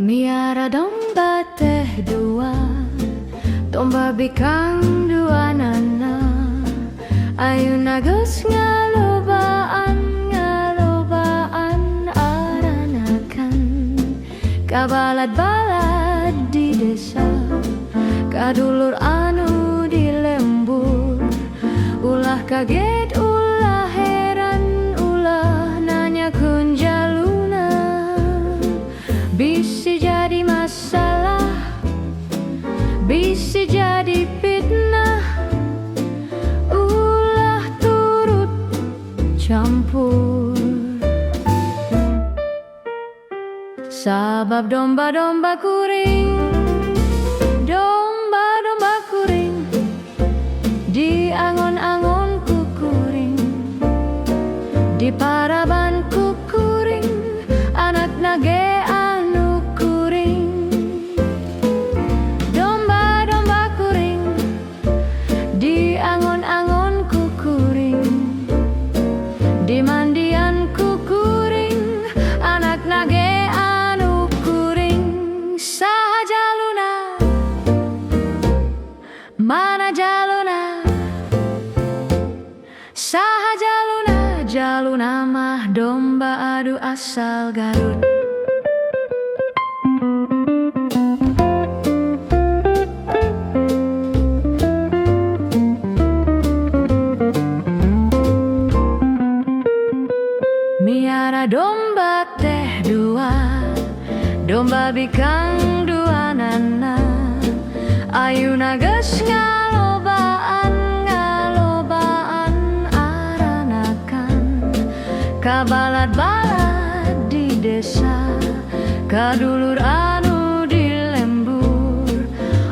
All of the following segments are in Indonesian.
Miara domba teh dua, domba bikang dua nana. Ayuna geus ngalobaan aranakan, kabalad-balad di desa, kadulur anu di lembur. Ulah kaget, ulah heran, ulah nanya kunjaluna. Bisi jadi masalah, bisi jadi fitnah, ulah turut campur. Sabab domba-domba kuring, domba-domba kuring, di angon-angon kukuring, di paraban kukuring, anak nage anu kuring. Domba-domba kuring, di angon-angon kukuring, di mandian kukuring, anak nage anu kuring. Saha jaluna, mana jaluna, saha jaluna, jaluna mah domba adu asal Garut. Miara domba teh dua, domba bikang dua nana. Ayuna geus ngalobaan aranakan, kabalad-balad di desa, kadulur anu di lembur.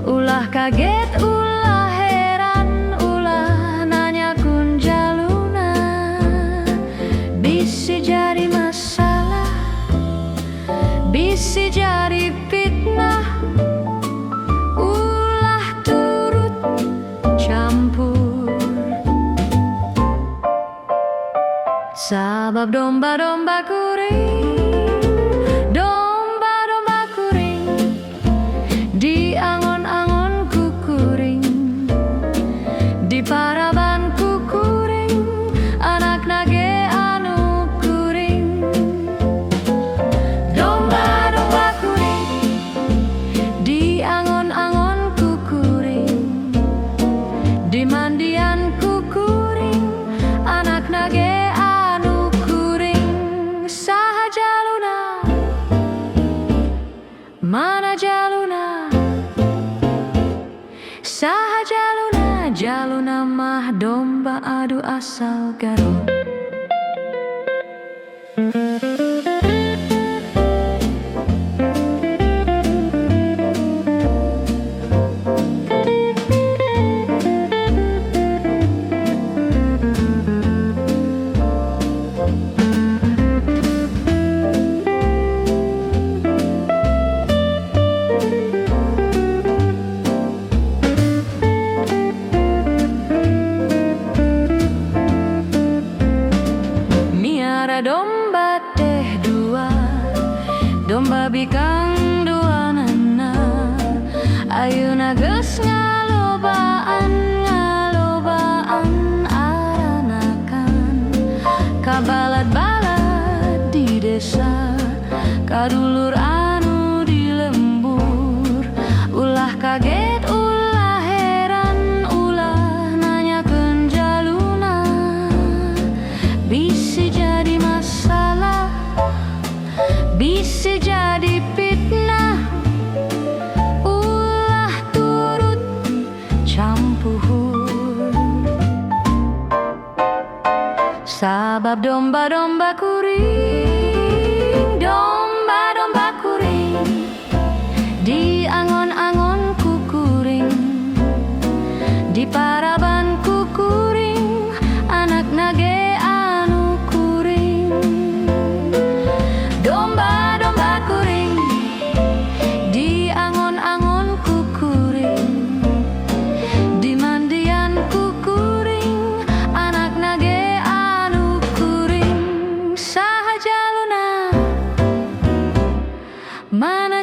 Ulah kaget, ulah heran, ulah nanya kunjaluna. Bisi jadi masalah, bisi jadi fitnah, ulah turut campur. Sabab domba-domba kuring, domba-domba kuring, di angon-angon kukuring, di paraban kukuring, anak nage anu kuring. Domba-domba kuring, di angon-angon kukuring, di mandian kukuring, anak nage anu kuring. Saha jaluna, mana jaluna, saha jaluna, jaluna mah domba adu asal Garut.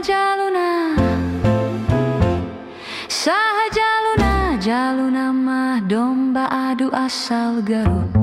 jaluna Saha jaluna, jaluna mah domba adu asal Garut.